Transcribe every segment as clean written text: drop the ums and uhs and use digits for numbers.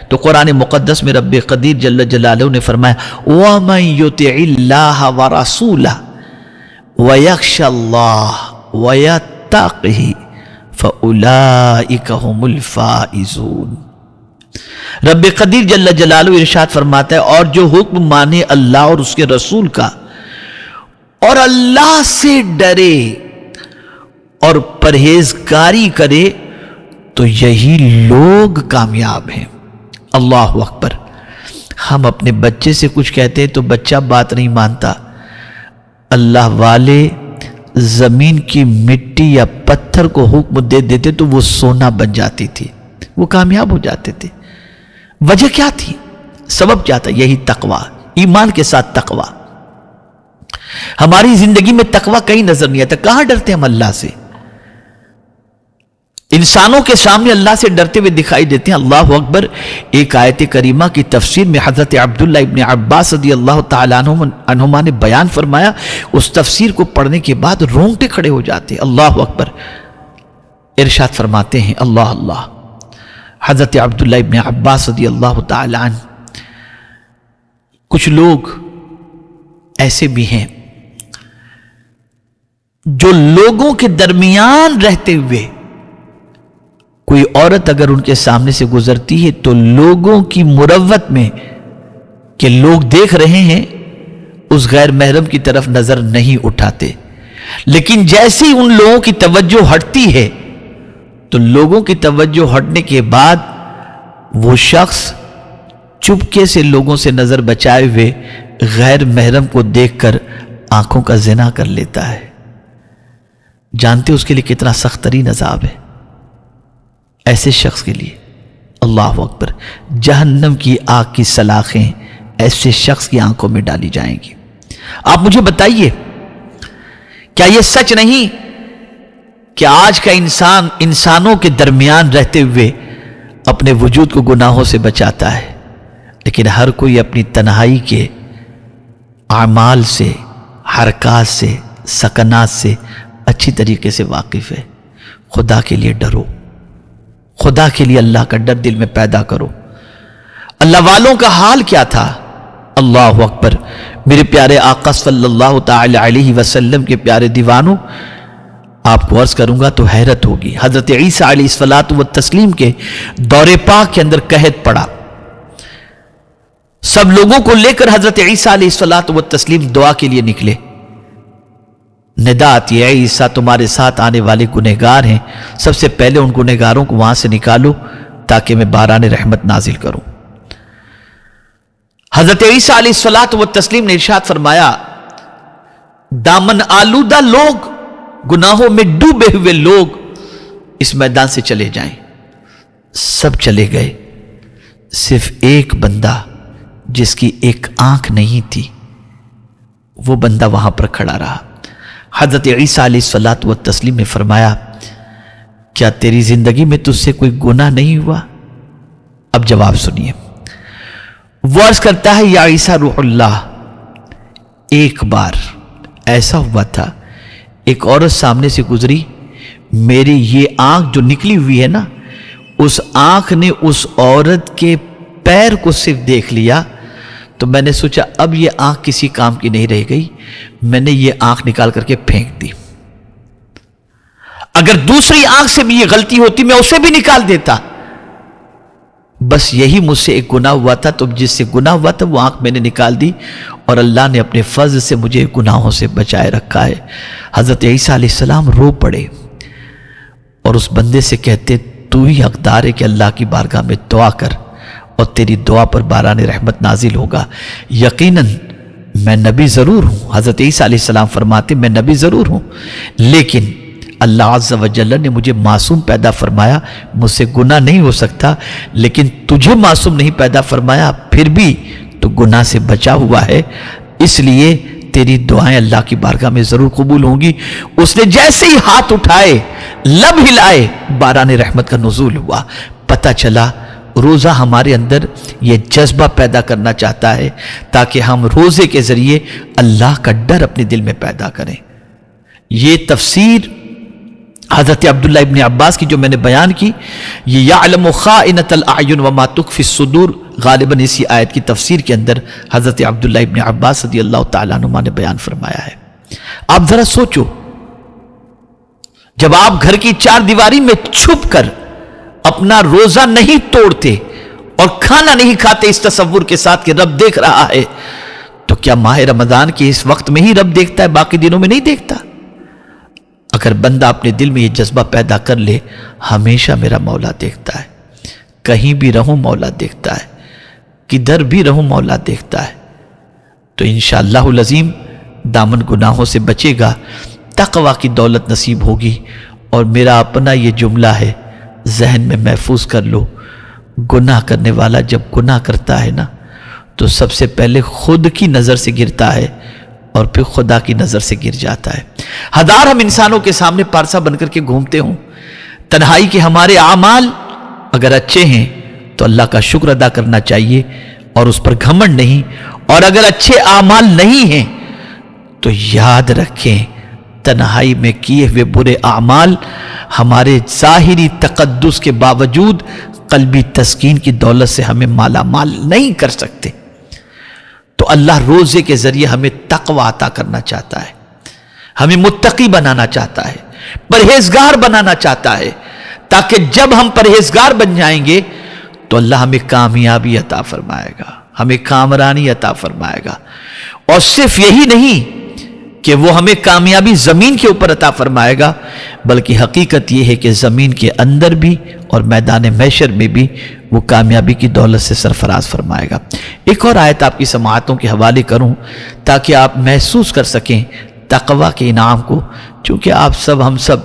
تو قرآن مقدس میں رب قدیر جل جلالہ نے فرمایا وَمَن يُطِعِ اللَّهَ وَرَسُولَهُ وَيَخْشَ اللَّهَ وَيَتَّقِهِ فَأُولَئِكَ هُمُ الْفَائِزُونَ۔ رب قدیر جل جلالہ ارشاد فرماتا ہے اور جو حکم مانے اللہ اور اس کے رسول کا اور اللہ سے ڈرے اور پرہیزگاری کرے تو یہی لوگ کامیاب ہیں۔ اللہ اکبر۔ ہم اپنے بچے سے کچھ کہتے ہیں تو بچہ بات نہیں مانتا، اللہ والے زمین کی مٹی یا پتھر کو حکم دے دیتے تو وہ سونا بن جاتی تھی، وہ کامیاب ہو جاتے تھے۔ وجہ کیا تھی؟ سبب کیا تھا؟ یہی تقوی، ایمان کے ساتھ تقوی۔ ہماری زندگی میں تقوی کہیں نظر نہیں آتا۔ کہاں ڈرتے ہم اللہ سے؟ انسانوں کے سامنے اللہ سے ڈرتے ہوئے دکھائی دیتے ہیں۔ اللہ اکبر۔ ایک آیت کریمہ کی تفسیر میں حضرت عبداللہ ابن عباس رضی اللہ تعالیٰ عنہما نے بیان فرمایا، اس تفسیر کو پڑھنے کے بعد رونگٹے کھڑے ہو جاتے ہیں۔ اللہ اکبر۔ ارشاد فرماتے ہیں اللہ اللہ، حضرت عبداللہ ابن عباس رضی اللہ تعالیٰ عنہ، کچھ لوگ ایسے بھی ہیں جو لوگوں کے درمیان رہتے ہوئے کوئی عورت اگر ان کے سامنے سے گزرتی ہے تو لوگوں کی مروت میں کہ لوگ دیکھ رہے ہیں اس غیر محرم کی طرف نظر نہیں اٹھاتے، لیکن جیسے ہی ان لوگوں کی توجہ ہٹتی ہے تو لوگوں کی توجہ ہٹنے کے بعد وہ شخص چپکے سے لوگوں سے نظر بچائے ہوئے غیر محرم کو دیکھ کر آنکھوں کا زنا کر لیتا ہے۔ جانتے اس کے لیے کتنا سخت ترین عذاب ہے ایسے شخص کے لیے؟ اللہ اکبر۔ جہنم کی آگ کی سلاخیں ایسے شخص کی آنکھوں میں ڈالی جائیں گی۔ آپ مجھے بتائیے، کیا یہ سچ نہیں کہ آج کا انسان انسانوں کے درمیان رہتے ہوئے اپنے وجود کو گناہوں سے بچاتا ہے، لیکن ہر کوئی اپنی تنہائی کے اعمال سے، حرکات سے، سکنات سے اچھی طریقے سے واقف ہے۔ خدا کے لیے ڈرو، خدا کے لیے اللہ کا ڈر دل میں پیدا کرو۔ اللہ والوں کا حال کیا تھا؟ اللہ اکبر۔ میرے پیارے آقا صلی اللہ تعالی علیہ وسلم کے پیارے دیوانوں، آپ کو عرض کروں گا تو حیرت ہوگی۔ حضرت عیسیٰ علیہ الصلوۃ والتسلیم کے دور پاک کے اندر قحط پڑا، سب لوگوں کو لے کر حضرت عیسیٰ علیہ الصلوۃ والتسلیم دعا کے لیے نکلے۔ ندا آتی ہے عیسیٰ تمہارے ساتھ آنے والے گنہگار ہیں، سب سے پہلے ان گنہگاروں کو وہاں سے نکالو تاکہ میں باران رحمت نازل کروں۔ حضرت عیسیٰ علیہ الصلوۃ والتسلیم نے ارشاد فرمایا، دامن آلودہ لوگ، گناہوں میں ڈوبے ہوئے لوگ اس میدان سے چلے جائیں۔ سب چلے گئے، صرف ایک بندہ جس کی ایک آنکھ نہیں تھی، وہ بندہ وہاں پر کھڑا رہا۔ حضرت عیسیٰ علیہ الصلوۃ والتسلیم نے فرمایا، کیا تیری زندگی میں تجھ سے کوئی گناہ نہیں ہوا؟ اب جواب سنیے۔ وہ عرض کرتا ہے، یا عیسیٰ روح اللہ، ایک بار ایسا ہوا تھا، ایک عورت سامنے سے گزری، میری یہ آنکھ جو نکلی ہوئی ہے نا، اس آنکھ نے اس عورت کے پیر کو صرف دیکھ لیا، تو میں نے سوچا اب یہ آنکھ کسی کام کی نہیں رہ گئی، میں نے یہ آنکھ نکال کر کے پھینک دی۔ اگر دوسری آنکھ سے بھی یہ غلطی ہوتی میں اسے بھی نکال دیتا، بس یہی مجھ سے ایک گناہ ہوا تھا، تو جس سے گناہ ہوا تھا وہ آنکھ میں نے نکال دی، اور اللہ نے اپنے فضل سے مجھے گناہوں سے بچائے رکھا ہے۔ حضرت عیسیٰ علیہ السلام رو پڑے اور اس بندے سے کہتے، تو ہی حقدار ہے کہ اللہ کی بارگاہ میں دعا کر اور تیری دعا پر باران رحمت نازل ہوگا۔ یقیناً میں نبی ضرور ہوں، حضرت عیسیٰ علیہ السلام فرماتے میں نبی ضرور ہوں، لیکن اللہ عز و جل نے مجھے معصوم پیدا فرمایا، مجھ سے گناہ نہیں ہو سکتا، لیکن تجھے معصوم نہیں پیدا فرمایا، پھر بھی تو گناہ سے بچا ہوا ہے، اس لیے تیری دعائیں اللہ کی بارگاہ میں ضرور قبول ہوں گی۔ اس نے جیسے ہی ہاتھ اٹھائے، لب ہلائے، باران رحمت کا نزول ہوا۔ پتہ چلا روزہ ہمارے اندر یہ جذبہ پیدا کرنا چاہتا ہے تاکہ ہم روزے کے ذریعے اللہ کا ڈر اپنے دل میں پیدا کریں۔ یہ تفسیر حضرت عبداللہ ابن عباس کی جو میں نے بیان کی، یہ یعلم خائنۃ الاعین وما تخفی الصدور، غالباً اسی آیت کی تفسیر کے اندر حضرت عبداللہ ابن عباس رضی اللہ تعالیٰ عنہ نے بیان فرمایا ہے۔ آپ ذرا سوچو، جب آپ گھر کی چار دیواری میں چھپ کر اپنا روزہ نہیں توڑتے اور کھانا نہیں کھاتے اس تصور کے ساتھ کہ رب دیکھ رہا ہے، تو کیا ماہ رمضان کے اس وقت میں ہی رب دیکھتا ہے، باقی دنوں میں نہیں دیکھتا؟ اگر بندہ اپنے دل میں یہ جذبہ پیدا کر لے، ہمیشہ میرا مولا دیکھتا ہے، کہیں بھی رہوں مولا دیکھتا ہے، کدھر بھی رہوں مولا دیکھتا ہے، تو انشاءاللہ العظیم دامن گناہوں سے بچے گا، تقوی کی دولت نصیب ہوگی۔ اور میرا اپنا یہ جملہ ہے، ذہن میں محفوظ کر لو، گناہ کرنے والا جب گناہ کرتا ہے نا تو سب سے پہلے خود کی نظر سے گرتا ہے اور پھر خدا کی نظر سے گر جاتا ہے۔ ہزار ہم انسانوں کے سامنے پارسا بن کر کے گھومتے ہوں، تنہائی کے ہمارے اعمال اگر اچھے ہیں تو اللہ کا شکر ادا کرنا چاہیے اور اس پر گھمنڈ نہیں، اور اگر اچھے اعمال نہیں ہیں تو یاد رکھیں تنہائی میں کیے ہوئے برے اعمال ہمارے ظاہری تقدس کے باوجود قلبی تسکین کی دولت سے ہمیں مالا مال نہیں کر سکتے۔ تو اللہ روزے کے ذریعے ہمیں تقوی عطا کرنا چاہتا ہے، ہمیں متقی بنانا چاہتا ہے، پرہیزگار بنانا چاہتا ہے، تاکہ جب ہم پرہیزگار بن جائیں گے تو اللہ ہمیں کامیابی عطا فرمائے گا، ہمیں کامرانی عطا فرمائے گا۔ اور صرف یہی نہیں کہ وہ ہمیں کامیابی زمین کے اوپر عطا فرمائے گا، بلکہ حقیقت یہ ہے کہ زمین کے اندر بھی اور میدان محشر میں بھی وہ کامیابی کی دولت سے سرفراز فرمائے گا۔ ایک اور آیت آپ کی سماعتوں کے حوالے کروں تاکہ آپ محسوس کر سکیں تقوی کے انعام کو، چونکہ آپ سب ہم سب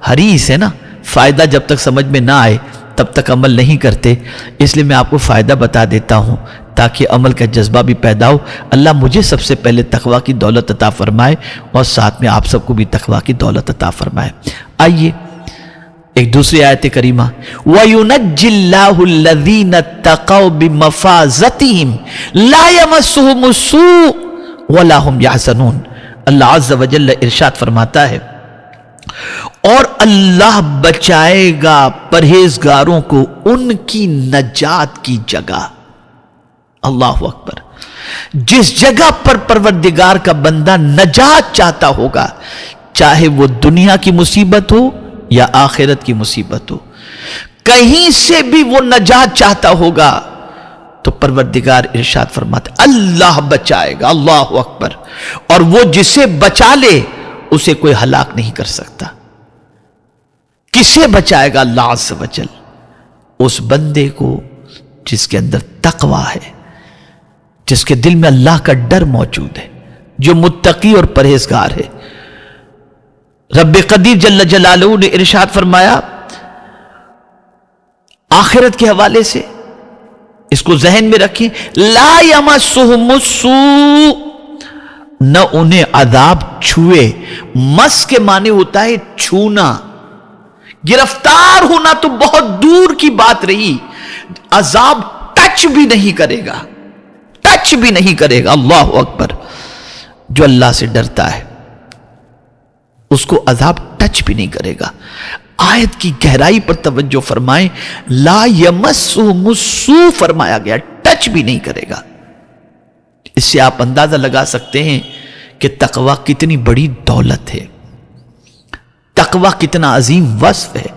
حریص ہیں نا، فائدہ جب تک سمجھ میں نہ آئے تب تک عمل نہیں کرتے، اس لیے میں آپ کو فائدہ بتا دیتا ہوں تاکہ عمل کا جذبہ بھی پیدا ہو۔ اللہ مجھے سب سے پہلے تقوی کی دولت عطا فرمائے اور ساتھ میں آپ سب کو بھی تقوی کی دولت عطا فرمائے۔ آئیے ایک دوسری آیت کریمہ، وَيُنَجِّ اللَّهُ الَّذِينَ اتَّقَوْا بِمَفَازَتِهِمْ لَا يَمَسُّهُمُ السُّوءُ وَلَا هُمْ يَحْزَنُونَ۔ اللہ عز و جل ارشاد فرماتا ہے، اور اللہ بچائے گا پرہیزگاروں کو ان کی نجات کی جگہ۔ اللہ اکبر، جس جگہ پر پروردگار کا بندہ نجات چاہتا ہوگا، چاہے وہ دنیا کی مصیبت ہو یا آخرت کی مصیبت ہو، کہیں سے بھی وہ نجات چاہتا ہوگا تو پروردگار ارشاد فرماتا اللہ بچائے گا۔ اللہ اکبر، اور وہ جسے بچا لے اسے کوئی ہلاک نہیں کر سکتا۔ کسے بچائے گا اللہ عز و جل؟ اس بندے کو جس کے اندر تقوی ہے، جس کے دل میں اللہ کا ڈر موجود ہے، جو متقی اور پرہیزگار ہے۔ رب قدیر جل جلالہ نے ارشاد فرمایا آخرت کے حوالے سے، اس کو ذہن میں رکھیں، لا یمسہم السوء، نہ انہیں عذاب چھوئے۔ مس کے معنی ہوتا ہے چھونا، گرفتار ہونا تو بہت دور کی بات رہی، عذاب ٹچ بھی نہیں کرے گا، ٹچ بھی نہیں کرے گا۔ اللہ اکبر، جو اللہ سے ڈرتا ہے اس کو عذاب ٹچ بھی نہیں کرے گا۔ آیت کی گہرائی پر توجہ فرمائیں، لا یمسہم السوء فرمایا گیا، ٹچ بھی نہیں کرے گا۔ اس سے آپ اندازہ لگا سکتے ہیں کہ تقوی کتنی بڑی دولت ہے، تقوی کتنا عظیم وصف ہے۔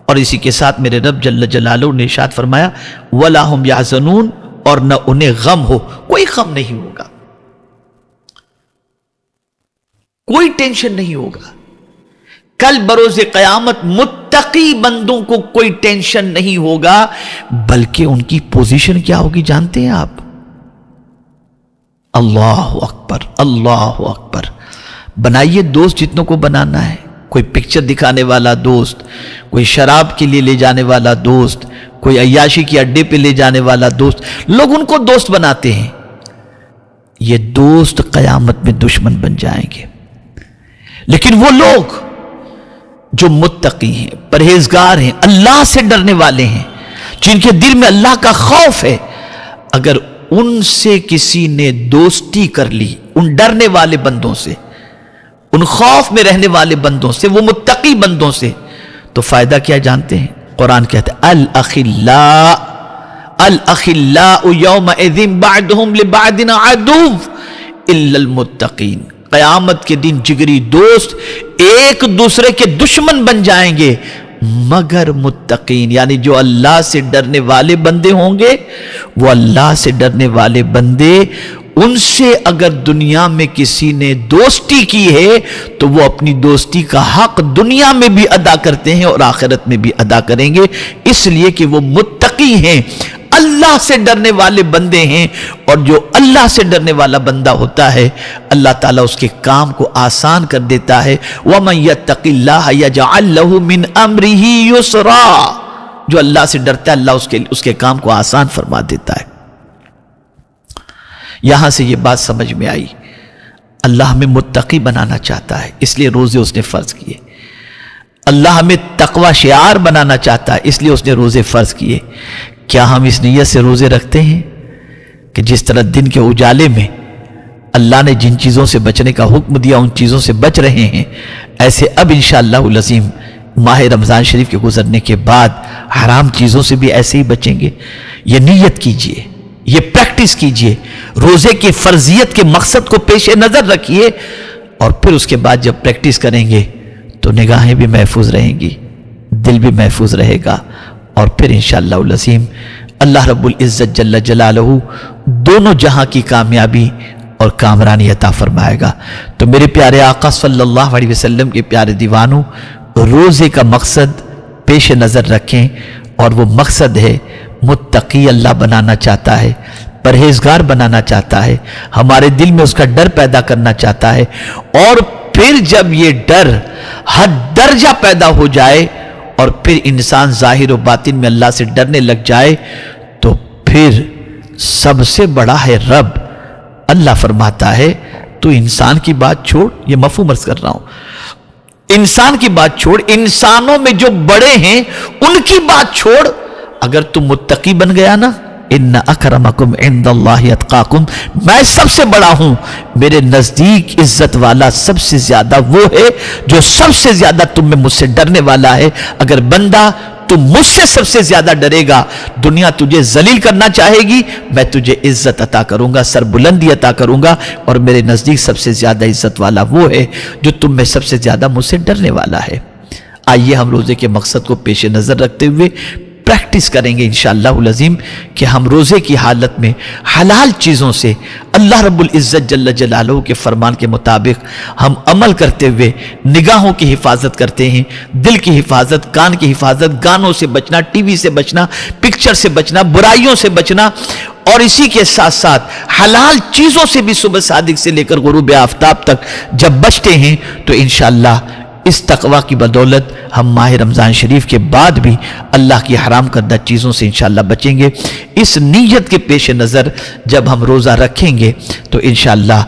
اور اسی کے ساتھ میرے رب جل جلالہ نے ارشاد فرمایا وَلَا هُمْ يَحْزَنُونَ، اور نہ انہیں غم ہو، کوئی غم نہیں ہوگا، کوئی ٹینشن نہیں ہوگا۔ کل بروز قیامت متقی بندوں کو کوئی ٹینشن نہیں ہوگا، بلکہ ان کی پوزیشن کیا ہوگی جانتے ہیں آپ؟ اللہ اکبر، اللہ اکبر۔ بنائیے دوست جتنوں کو بنانا ہے، کوئی پکچر دکھانے والا دوست، کوئی شراب کے لیے لے جانے والا دوست، کوئی عیاشی کے اڈے پہ لے جانے والا دوست، لوگ ان کو دوست بناتے ہیں۔ یہ دوست قیامت میں دشمن بن جائیں گے۔ لیکن وہ لوگ جو متقی ہیں، پرہیزگار ہیں، اللہ سے ڈرنے والے ہیں، جن کے دل میں اللہ کا خوف ہے، اگر ان سے کسی نے دوستی کر لی، ان ڈرنے والے بندوں سے، ان خوف میں رہنے والے بندوں سے، وہ متقی بندوں سے، تو فائدہ کیا جانتے ہیں؟ قرآن کہتا ہے الاخلاء یومئذ بعضهم لبعض عدو الا المتقین، قیامت کے دن جگری دوست ایک دوسرے کے دشمن بن جائیں گے مگر متقین، یعنی جو اللہ سے ڈرنے والے بندے ہوں گے، وہ اللہ سے ڈرنے والے بندے، ان سے اگر دنیا میں کسی نے دوستی کی ہے تو وہ اپنی دوستی کا حق دنیا میں بھی ادا کرتے ہیں اور آخرت میں بھی ادا کریں گے، اس لیے کہ وہ متقی ہیں، اللہ سے ڈرنے والے بندے ہیں، اور جو اللہ سے ڈرنے والا بندہ ہوتا ہے اللہ تعالیٰ اس کے کام کو آسان کر دیتا ہے۔ وَمَن يَتَّقِ اللَّهَ يَجْعَل لَّهُ مِنْ أَمْرِهِ يُسْرًا، جو اللہ سے ڈرتا ہے اللہ اس کے کام کو آسان فرما دیتا ہے۔ یہاں سے یہ بات سمجھ میں آئی، اللہ ہمیں متقی بنانا چاہتا ہے، اس لیے روزے اس نے فرض کیے۔ اللہ ہمیں تقوی شعار بنانا چاہتا ہے، اس لیے اس نے روزے فرض کیے۔ کیا ہم اس نیت سے روزے رکھتے ہیں کہ جس طرح دن کے اجالے میں اللہ نے جن چیزوں سے بچنے کا حکم دیا ان چیزوں سے بچ رہے ہیں، ایسے اب انشاءاللہ العظیم ماہ رمضان شریف کے گزرنے کے بعد حرام چیزوں سے بھی ایسے ہی بچیں گے؟ یہ نیت کیجئے، یہ پریکٹس کیجئے، روزے کی فرضیت کے مقصد کو پیش نظر رکھیے، اور پھر اس کے بعد جب پریکٹس کریں گے تو نگاہیں بھی محفوظ رہیں گی، دل بھی محفوظ رہے گا، اور پھر انشاءاللہ العظیم اللہ رب العزت جل جلالہ دونوں جہاں کی کامیابی اور کامرانی عطا فرمائے گا۔ تو میرے پیارے آقا صلی اللہ علیہ وسلم کے پیارے دیوانوں، روزے کا مقصد پیش نظر رکھیں، اور وہ مقصد ہے متقی اللہ بنانا چاہتا ہے، پرہیزگار بنانا چاہتا ہے، ہمارے دل میں اس کا ڈر پیدا کرنا چاہتا ہے، اور پھر جب یہ ڈر حد درجہ پیدا ہو جائے اور پھر انسان ظاہر و باطن میں اللہ سے ڈرنے لگ جائے تو پھر سب سے بڑا ہے رب۔ اللہ فرماتا ہے تو انسان کی بات چھوڑ، یہ مفہوم عرض کر رہا ہوں، انسان کی بات چھوڑ، انسانوں میں جو بڑے ہیں ان کی بات چھوڑ، اگر تم متقی بن گیا نا، ان اکرمکم عند اللہ اتقاکم، میں سب سے بڑا ہوں، میرے نزدیک عزت والا سب سے زیادہ وہ ہے جو سب سے زیادہ تم میں مجھ سے ڈرنے والا ہے۔ اگر بندہ تم مجھ سے سب سے زیادہ ڈرے گا، دنیا تجھے ذلیل کرنا چاہے گی، میں تجھے عزت عطا کروں گا، سر بلندی عطا کروں گا، اور میرے نزدیک سب سے زیادہ عزت والا وہ ہے جو تم میں سب سے زیادہ مجھ سے ڈرنے والا ہے۔ آئیے ہم روزے کے مقصد کو پیش نظر رکھتے ہوئے پریکٹس کریں گے انشاءاللہ العظیم کہ ہم روزے کی حالت میں حلال چیزوں سے اللہ رب العزت جل جلالہ کے فرمان کے مطابق ہم عمل کرتے ہوئے نگاہوں کی حفاظت کرتے ہیں، دل کی حفاظت، کان کی حفاظت، گانوں سے بچنا، ٹی وی سے بچنا، پکچر سے بچنا، برائیوں سے بچنا، اور اسی کے ساتھ ساتھ حلال چیزوں سے بھی صبح صادق سے لے کر غروب آفتاب تک جب بچتے ہیں تو انشاءاللہ اس تقوی کی بدولت ہم ماہ رمضان شریف کے بعد بھی اللہ کی حرام کردہ چیزوں سے انشاءاللہ بچیں گے۔ اس نیت کے پیش نظر جب ہم روزہ رکھیں گے تو انشاءاللہ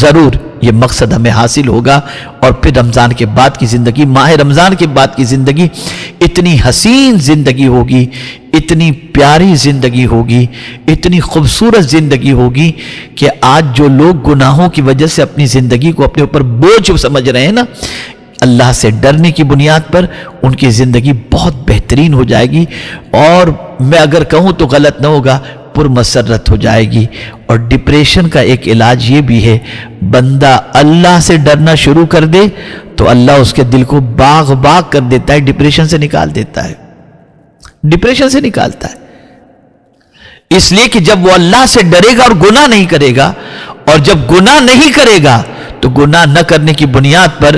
ضرور یہ مقصد ہمیں حاصل ہوگا، اور پھر رمضان کے بعد کی زندگی، ماہ رمضان کے بعد کی زندگی اتنی حسین زندگی ہوگی، اتنی پیاری زندگی ہوگی، اتنی خوبصورت زندگی ہوگی کہ آج جو لوگ گناہوں کی وجہ سے اپنی زندگی کو اپنے اوپر بوجھ سمجھ رہے ہیں نا، اللہ سے ڈرنے کی بنیاد پر ان کی زندگی بہت بہترین ہو جائے گی، اور میں اگر کہوں تو غلط نہ ہوگا، پرمسرت ہو جائے گی۔ اور ڈپریشن کا ایک علاج یہ بھی ہے، بندہ اللہ سے ڈرنا شروع کر دے تو اللہ اس کے دل کو باغ باغ کر دیتا ہے، ڈپریشن سے نکال دیتا ہے، ڈپریشن سے نکالتا ہے۔ اس لیے کہ جب وہ اللہ سے ڈرے گا اور گناہ نہیں کرے گا، اور جب گناہ نہیں کرے گا تو گناہ نہ کرنے کی بنیاد پر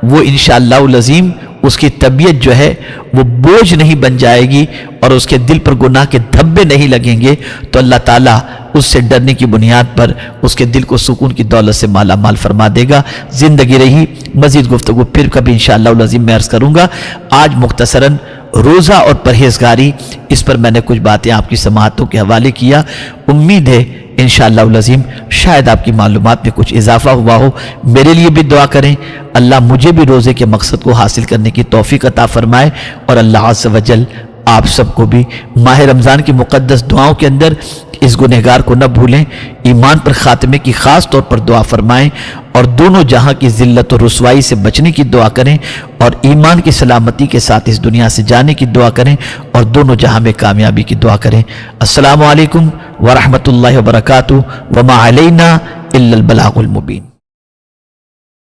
وہ انشاءاللہ العظیم اس کی طبیعت جو ہے وہ بوجھ نہیں بن جائے گی، اور اس کے دل پر گناہ کے دھبے نہیں لگیں گے، تو اللہ تعالیٰ اس سے ڈرنے کی بنیاد پر اس کے دل کو سکون کی دولت سے مالا مال فرما دے گا۔ زندگی رہی مزید گفتگو پھر کبھی انشاءاللہ العظیم میں عرض کروں گا۔ آج مختصراً روزہ اور پرہیزگاری، اس پر میں نے کچھ باتیں آپ کی سماعتوں کے حوالے کیا، امید ہے انشاءاللہ العظیم شاید آپ کی معلومات میں کچھ اضافہ ہوا ہو۔ میرے لیے بھی دعا کریں، اللہ مجھے بھی روزے کے مقصد کو حاصل کرنے کی توفیق عطا فرمائے، اور اللہ عز و جل آپ سب کو بھی ماہ رمضان کی مقدس دعاؤں کے اندر اس گنہگار کو نہ بھولیں، ایمان پر خاتمے کی خاص طور پر دعا فرمائیں، اور دونوں جہاں کی ذلت و رسوائی سے بچنے کی دعا کریں، اور ایمان کی سلامتی کے ساتھ اس دنیا سے جانے کی دعا کریں، اور دونوں جہاں میں کامیابی کی دعا کریں۔ السلام علیکم ورحمۃ اللہ وبرکاتہ، وما علینا الا البلاغ المبین۔